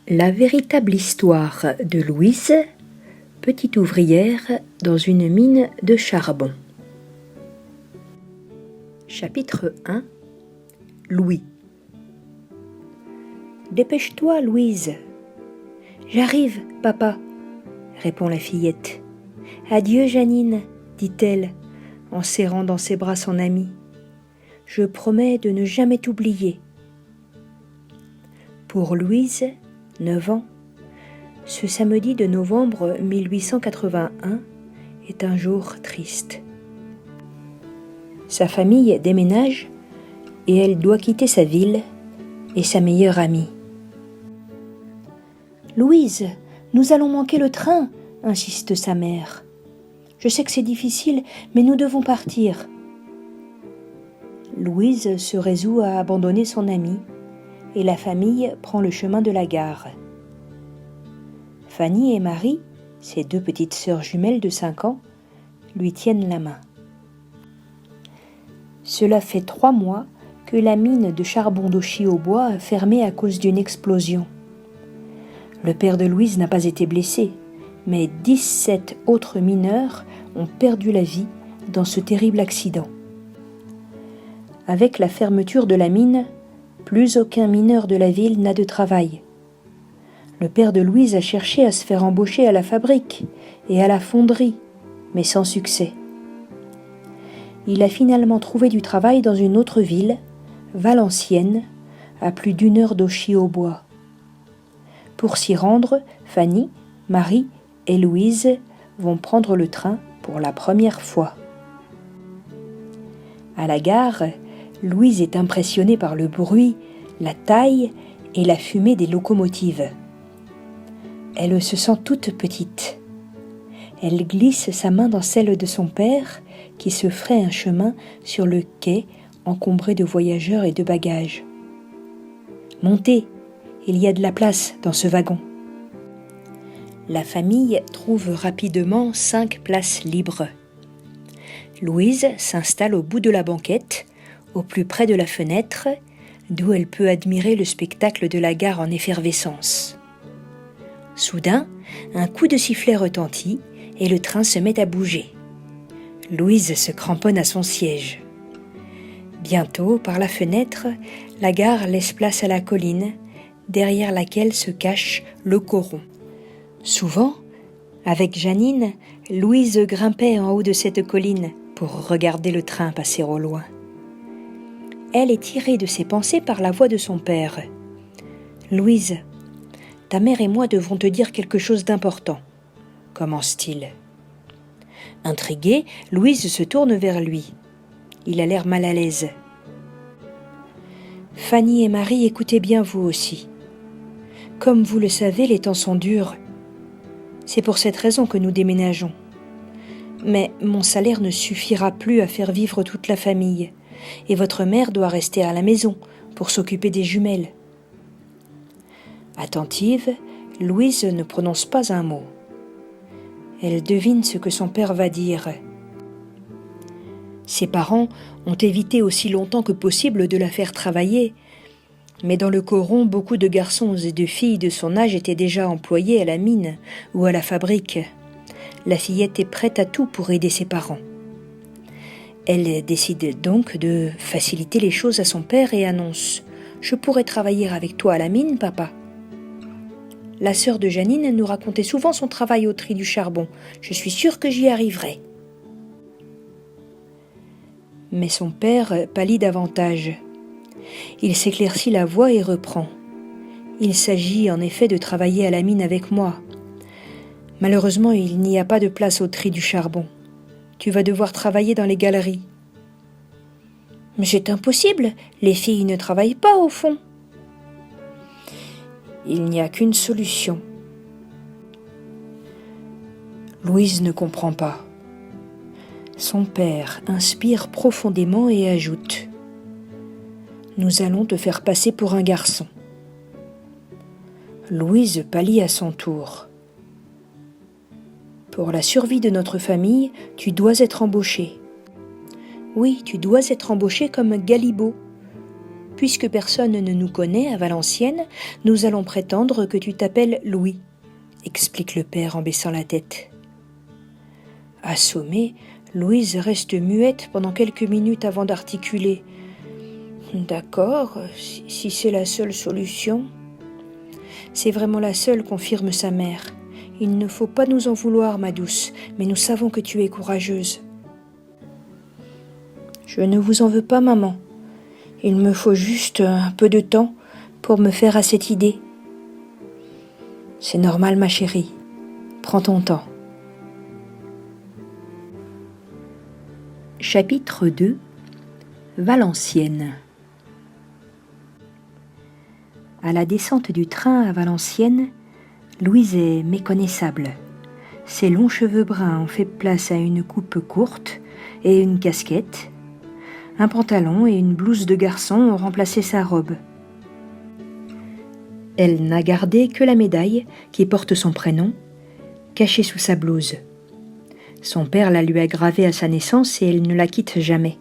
La véritable histoire de Louise, petite ouvrière dans une mine de charbon. Chapitre 1. Louis. Dépêche-toi, Louise. J'arrive, papa, répond la fillette. Adieu, Janine, dit-elle, en serrant dans ses bras son amie. Je promets de ne jamais t'oublier. Pour Louise, 9 ans, ce samedi de novembre 1881 est un jour triste. Sa famille déménage et elle doit quitter sa ville et sa meilleure amie. « Louise, nous allons manquer le train !» insiste sa mère. « Je sais que c'est difficile, mais nous devons partir. » Louise se résout à abandonner son amie et la famille prend le chemin de la gare. Fanny et Marie, ses 2 petites sœurs jumelles de 5 ans, lui tiennent la main. Cela fait 3 mois que la mine de charbon d'Auchy au bois a fermé à cause d'une explosion. Le père de Louise n'a pas été blessé, mais 17 autres mineurs ont perdu la vie dans ce terrible accident. Avec la fermeture de la mine, plus aucun mineur de la ville n'a de travail. Le père de Louise a cherché à se faire embaucher à la fabrique et à la fonderie, mais sans succès. Il a finalement trouvé du travail dans une autre ville, Valenciennes, à plus d'1 heure d'Auchy au bois. Pour s'y rendre, Fanny, Marie et Louise vont prendre le train pour la première fois. À la gare, Louise est impressionnée par le bruit, la taille et la fumée des locomotives. Elle se sent toute petite. Elle glisse sa main dans celle de son père, qui se ferait un chemin sur le quai encombré de voyageurs et de bagages. « Montez, il y a de la place dans ce wagon. » La famille trouve rapidement 5 places libres. Louise s'installe au bout de la banquette, au plus près de la fenêtre, d'où elle peut admirer le spectacle de la gare en effervescence. Soudain, un coup de sifflet retentit et le train se met à bouger. Louise se cramponne à son siège. Bientôt, par la fenêtre, la gare laisse place à la colline, derrière laquelle se cache le coron. Souvent, avec Janine, Louise grimpait en haut de cette colline pour regarder le train passer au loin. Elle est tirée de ses pensées par la voix de son père. « Louise, ta mère et moi devons te dire quelque chose d'important. » commence-t-il. Intriguée, Louise se tourne vers lui. Il a l'air mal à l'aise. « Fanny et Marie, écoutez bien vous aussi. Comme vous le savez, les temps sont durs. C'est pour cette raison que nous déménageons. Mais mon salaire ne suffira plus à faire vivre toute la famille, et votre mère doit rester à la maison pour s'occuper des jumelles. » Attentive, Louise ne prononce pas un mot. Elle devine ce que son père va dire. Ses parents ont évité aussi longtemps que possible de la faire travailler, mais dans le coron, beaucoup de garçons et de filles de son âge étaient déjà employés à la mine ou à la fabrique. La fillette est prête à tout pour aider ses parents. Elle décide donc de faciliter les choses à son père et annonce « Je pourrais travailler avec toi à la mine, papa ?» La sœur de Janine nous racontait souvent son travail au tri du charbon. Je suis sûre que j'y arriverai. Mais son père pâlit davantage. Il s'éclaircit la voix et reprend. Il s'agit en effet de travailler à la mine avec moi. Malheureusement, il n'y a pas de place au tri du charbon. Tu vas devoir travailler dans les galeries. Mais c'est impossible, les filles ne travaillent pas au fond. Il n'y a qu'une solution. Louise ne comprend pas. Son père inspire profondément et ajoute « Nous allons te faire passer pour un garçon. » Louise pâlit à son tour. « Pour la survie de notre famille, tu dois être embauchée. »« Oui, tu dois être embauchée comme Galibot. » Puisque personne ne nous connaît à Valenciennes, nous allons prétendre que tu t'appelles Louis, explique le père en baissant la tête. Assommée, Louise reste muette pendant quelques minutes avant d'articuler. D'accord, si c'est la seule solution. C'est vraiment la seule, confirme sa mère. Il ne faut pas nous en vouloir, ma douce, mais nous savons que tu es courageuse. Je ne vous en veux pas, maman. Il me faut juste un peu de temps pour me faire à cette idée. C'est normal, ma chérie. Prends ton temps. Chapitre 2 Valenciennes. À la descente du train à Valenciennes, Louise est méconnaissable. Ses longs cheveux bruns ont fait place à une coupe courte et une casquette. Un pantalon et une blouse de garçon ont remplacé sa robe. Elle n'a gardé que la médaille qui porte son prénom, cachée sous sa blouse. Son père la lui a gravée à sa naissance et elle ne la quitte jamais.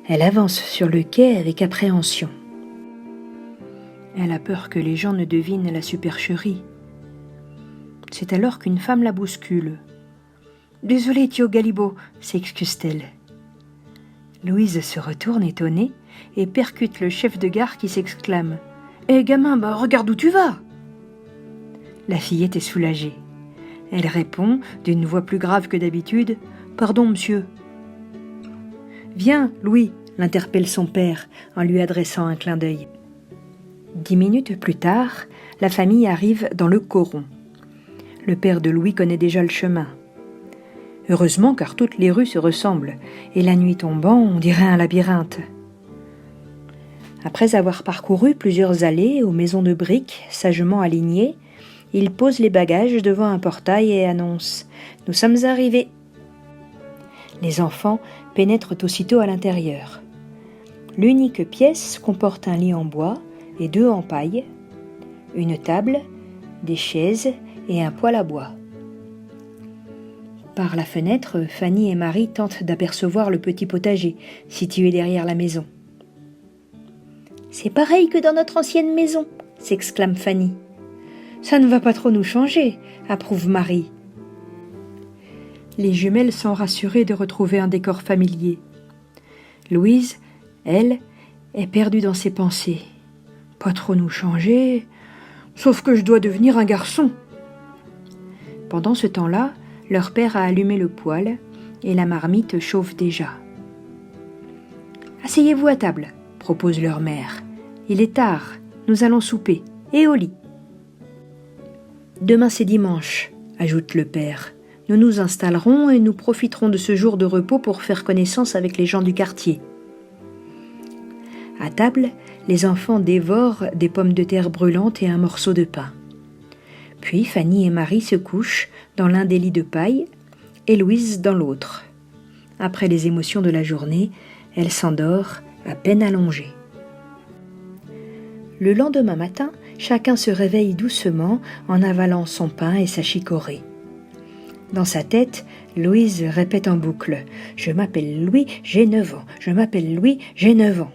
Elle avance sur le quai avec appréhension. Elle a peur que les gens ne devinent la supercherie. C'est alors qu'une femme la bouscule. « Désolée, Tio Galibo » s'excuse-t-elle. Louise se retourne étonnée et percute le chef de gare qui s'exclame « Hé gamin, regarde où tu vas !» La fillette est soulagée. Elle répond d'une voix plus grave que d'habitude « Pardon, monsieur !»« Viens, Louis !» l'interpelle son père en lui adressant un clin d'œil. 10 minutes plus tard, la famille arrive dans le Coron. Le père de Louis connaît déjà le chemin. Heureusement, car toutes les rues se ressemblent, et la nuit tombant, on dirait un labyrinthe. Après avoir parcouru plusieurs allées aux maisons de briques sagement alignées, il pose les bagages devant un portail et annonce « Nous sommes arrivés !» Les enfants pénètrent aussitôt à l'intérieur. L'unique pièce comporte un lit en bois et 2 en paille, une table, des chaises et un poêle à bois. Par la fenêtre, Fanny et Marie tentent d'apercevoir le petit potager situé derrière la maison. « C'est pareil que dans notre ancienne maison !» s'exclame Fanny. « Ça ne va pas trop nous changer !» approuve Marie. Les jumelles sont rassurées de retrouver un décor familier. Louise, elle, est perdue dans ses pensées. « Pas trop nous changer, sauf que je dois devenir un garçon !» Pendant ce temps-là, leur père a allumé le poêle et la marmite chauffe déjà. « Asseyez-vous à table », propose leur mère. « Il est tard, nous allons souper, et au lit. »« Demain c'est dimanche », ajoute le père. « Nous nous installerons et nous profiterons de ce jour de repos pour faire connaissance avec les gens du quartier. » À table, les enfants dévorent des pommes de terre brûlantes et un morceau de pain. Puis Fanny et Marie se couchent dans l'un des lits de paille et Louise dans l'autre. Après les émotions de la journée, elle s'endort à peine allongée. Le lendemain matin, chacun se réveille doucement en avalant son pain et sa chicorée. Dans sa tête, Louise répète en boucle « Je m'appelle Louis, j'ai 9 ans. Je m'appelle Louis, j'ai 9 ans. »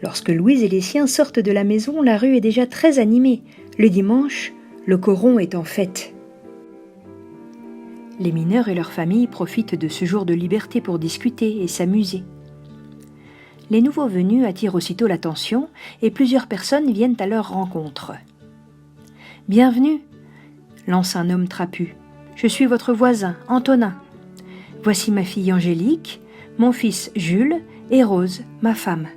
Lorsque Louise et les siens sortent de la maison, la rue est déjà très animée. Le dimanche, le Coron est en fête. Les mineurs et leurs familles profitent de ce jour de liberté pour discuter et s'amuser. Les nouveaux venus attirent aussitôt l'attention et plusieurs personnes viennent à leur rencontre. « Bienvenue !» lance un homme trapu. « Je suis votre voisin, Antonin. Voici ma fille Angélique, mon fils Jules et Rose, ma femme. »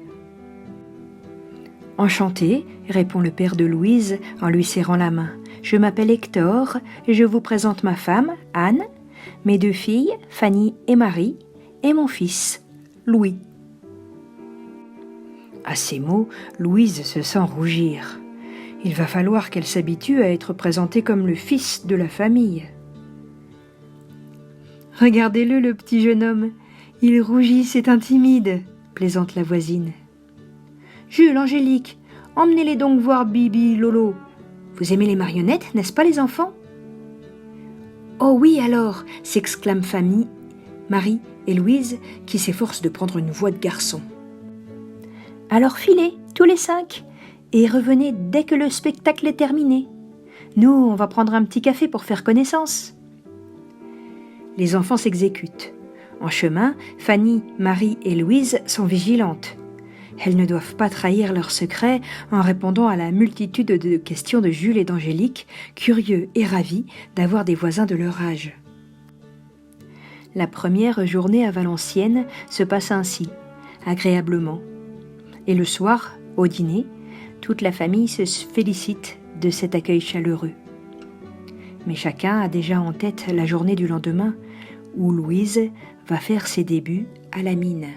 « Enchanté, » répond le père de Louise en lui serrant la main. « Je m'appelle Hector et je vous présente ma femme, Anne, mes 2 filles, Fanny et Marie, et mon fils, Louis. » À ces mots, Louise se sent rougir. Il va falloir qu'elle s'habitue à être présentée comme le fils de la famille. « Regardez-le, le petit jeune homme. Il rougit, c'est un timide, » plaisante la voisine. « Jules, Angélique, emmenez-les donc voir Bibi, Lolo. Vous aimez les marionnettes, n'est-ce pas les enfants ?»« Oh oui alors !» s'exclament Fanny, Marie et Louise qui s'efforcent de prendre une voix de garçon. Alors filez, tous les 5, et revenez dès que le spectacle est terminé. Nous, on va prendre un petit café pour faire connaissance. » Les enfants s'exécutent. En chemin, Fanny, Marie et Louise sont vigilantes. Elles ne doivent pas trahir leur secret en répondant à la multitude de questions de Jules et d'Angélique, curieux et ravis d'avoir des voisins de leur âge. La première journée à Valenciennes se passe ainsi, agréablement. Et le soir, au dîner, toute la famille se félicite de cet accueil chaleureux. Mais chacun a déjà en tête la journée du lendemain, où Louise va faire ses débuts à la mine.